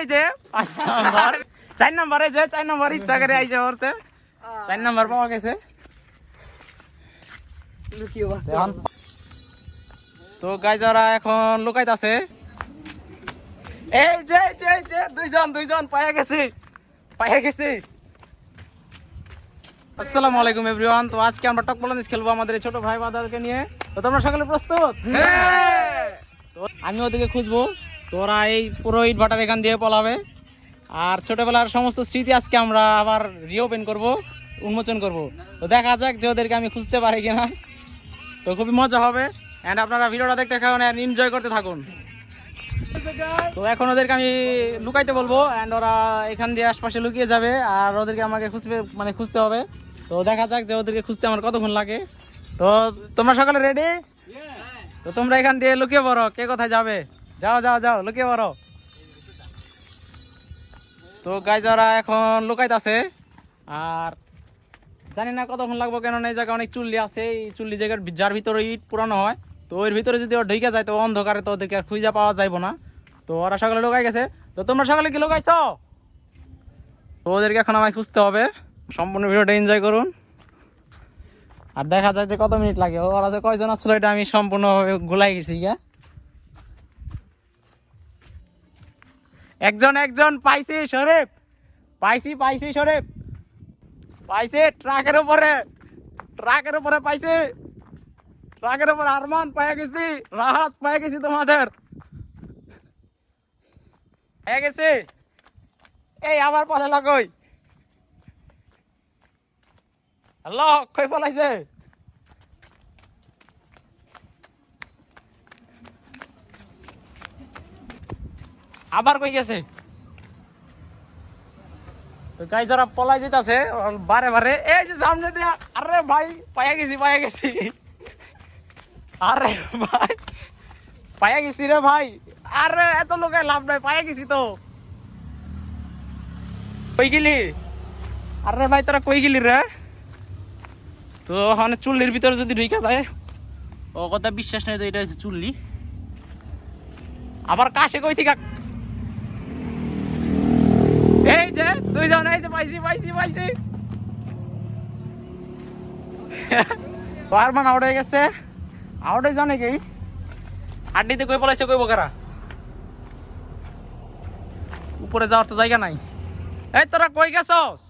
এই যে 5 নাম্বার 4 নম্বরে যে 4 নম্বর ইচ্ছা করে আইসা পড়ছে 4 নম্বর পাওয়া গেছে লুকিয়ে বসতে তো গাইজ ওরা এখন লুকাইতাছে এই যে যে যে দুইজন পায়া গেছে আসসালামু আলাইকুম এভরিওয়ান। তো আজকে আমরা টক বলানিস খেলবো আমাদের এই ছোট ভাই বাদালকে নিয়ে। তো তোমরা সকলে প্রস্তুত? হ্যাঁ। তো আমি ওদিকে খুঁজবো, তোরা এই পুরো ইট ভাটার এখান দিয়ে পলাবে। আর ছোটবেলার সমস্ত স্মৃতি আজকে আমরা আবার রিওপেন করব, উন্মোচন করব। তো দেখা যাক যে ওদেরকে আমি খুঁজতে পারি কিনা। তো খুবই মজা হবে এন্ড আপনারা ভিডিওটা দেখতে থাকুন আর এনজয় করতে থাকুন। তো এখন ওদেরকে আমি লুকাইতে বলবো এন্ড ওরা এখান দিয়ে আশপাশে লুকিয়ে যাবে আর ওদেরকে আমাকে খুঁজতে হবে। তো দেখা যাক যে ওদেরকে খুঁজতে আমার কতক্ষণ লাগে। তো তোমরা সকালে রেডি? তো তোমরা এখান দিয়ে লুকিয়ে পড়ো, কে কোথায় যাবে? যাও লুকিয়ে পড়ো। তো গাইজ ওরা এখন লুকাইতেছে আর জানি না কতক্ষণ লাগবো, কেননা এই জায়গায় অনেক চুল্লি আছে। এই চুল্লি জায়গার যার ভিতরে ইট পুরানো হয়, তো ওর ভিতরে যদি ওর ঢুকে যায় তো অন্ধকারে তো ওদেরকে আর খুঁজে পাওয়া যাইব না। তো ওরা সকালে লুকাই গেছে। তো তোমরা সকালে কি লুকাইছ? তো ওদেরকে এখন আমায় খুঁজতে হবে। সম্পূর্ণ ভিডিওটা এনজয় করুন আর দেখা যায় যে কত মিনিট লাগে। ওরা যে কয়জন আসলে এটা আমি সম্পূর্ণভাবে গুলাই গেছি। একজন পাইছি শরীফ, পাইছি শরীফ, পাইছে ট্রাকের উপরে পাইছে, ট্রাকের উপরে আরমান পাইয়া গেছি, রাহাত পাইয়া গেছি, তোমাদের পাইয়া গেছি। এই আবার পলে লাগই হ্যালো, কই পলাইছে? আবার কই গেছে? তো গাই যারা পলাই যেতেছে বারে এই যে সামনে দিয়া, আরে ভাই পাইয়া গেছি আরে ভাই পাইয়া গেছি রে ভাই। আরে এত লোকের লাভ নাই, পাইয়া গেছি তো। কই গেলি? আরে ভাই তোরা কই গেলি রে? তো মানে চুল্লির ভিতরে যদি ঢুকে যায়, ও কথা বিশ্বাস নাই তো এটা হচ্ছে চুল্লি। আবার কাশে কই থেকে এই যে দুইজন, এই যে পাইছি আর মান আউট হয়ে গেছে। আউট হয়ে জানে কি আড্ডিতে কই পলাইছে, কই বকারা উপরে যাওয়ার তো জায়গা নাই। এই তোরা কই গেছস?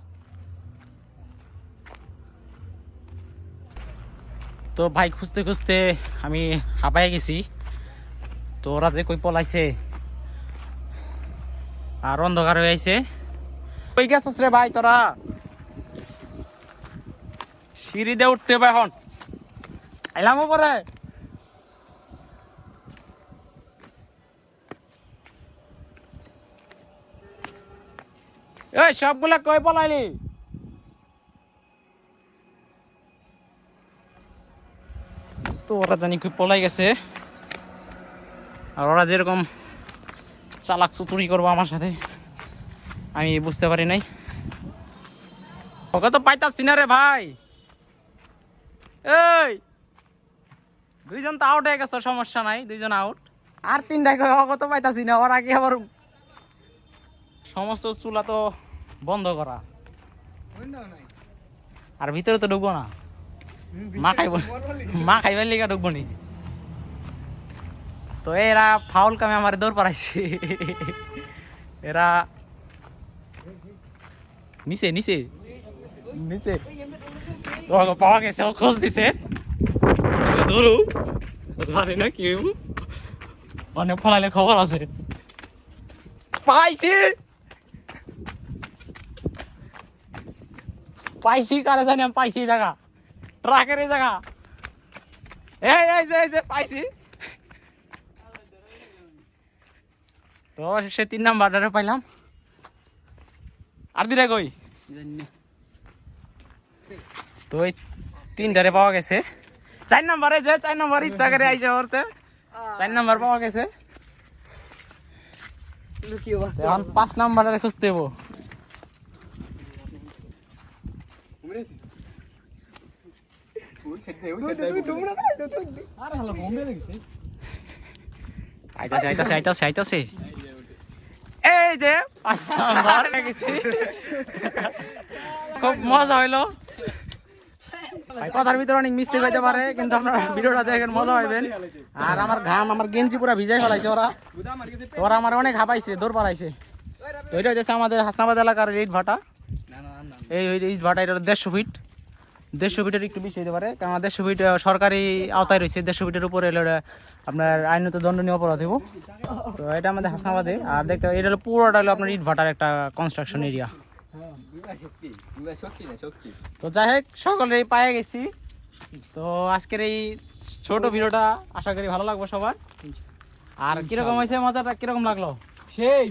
তো ভাই খুঁজতে আমি হাঁপাই গেছি। তো ওরা যে কই পলাইছে আর অন্ধকার হয়ে আইছে। কই গেছস রে ভাই তোরা? সিঁড়ি দিয়ে উঠতে হবে এখন। আইলাম উপরে। এই সবগুলা কই পলাইলি? তো ওরা জানি কই পলাই গেছে। আর ওরা যেরকম চালাক চতুরি করবো আমার সাথে আমি বুঝতে পারি নাই। ওকে তো পাইতাছি না রে ভাই। এই দুইজন তো আউট হয়ে গেছে, সমস্যা নাই, দুইজন আউট। আর তিনটাই ওকে তো পাইতাছি না। ওরা কি আবার সমস্ত চুলা তো বন্ধ করা, আর ভিতরে তো ঢুকবো না। মা খাইবার লিগা ঢুকবো নি। তো এরা ফাউল কামে আমার দৌড় পাড়াইছে। এরা নিচে পাওয়া গেছে, ও খোঁজ দিছে। ধরু জানি না কি অনেক ফলাইলে খবর আছে। পাইছি কারে জানি আমি পাইছি জায়গা, ট্রাকের এই জায়গা। এই যে পাইছি। তো সে 3 নাম্বারে পাইলাম। আর দুইটা কই? তো ওই 3টারে পাওয়া গেছে। 4 নম্বরে যে 4 নম্বর ইচ্ছা করে আইসা পড়ছে, 4 নম্বর পাওয়া গেছে। লুকিয়ে বসতে এখন 5 নম্বরে খুঁজতে হবো। আইতাছে এই যে 5 নাম্বার গেছি, খুব মজা হইলো ভাই। কথার ভিতরে অনেক মিস্টেক হইতে পারে, কিন্তু আপনারা ভিডিওটা দেখেন মজা পাইবেন। আর আমার ঘাম, আমার গেঞ্জি পুরা ভিজাই ফেলাইছে ওরা, ওরা আমার অনেক হাঁপাইছে, দৌড় পালাইছে। তো এটা হচ্ছে আমাদের হাসনাবাদ এলাকার ইট ভাটা। এই ইট ভাটা, এটা 150 ফিট, 150 ফিটের একটু বেশি হতে পারে, কারণ 150 ফিট সরকারি আওতায় রয়েছে। 150 ফিটের উপরে এলে ওটা আপনার আইনত দণ্ডনীয় অপরাধ হইব। তো এটা আমাদের হাসনাবাদে। আর দেখতে এটা হলো পুরোটা হলো আপনার ইট ভাটার একটা কনস্ট্রাকশন এরিয়া। তো যাই হোক, সকলেই পায়ে গেছি। তো আজকের এই ছোট ভিডিওটা আশা করি ভালো লাগবে সবার। আর কিরকম হয়েছে, মজাটা কিরকম লাগলো? সেই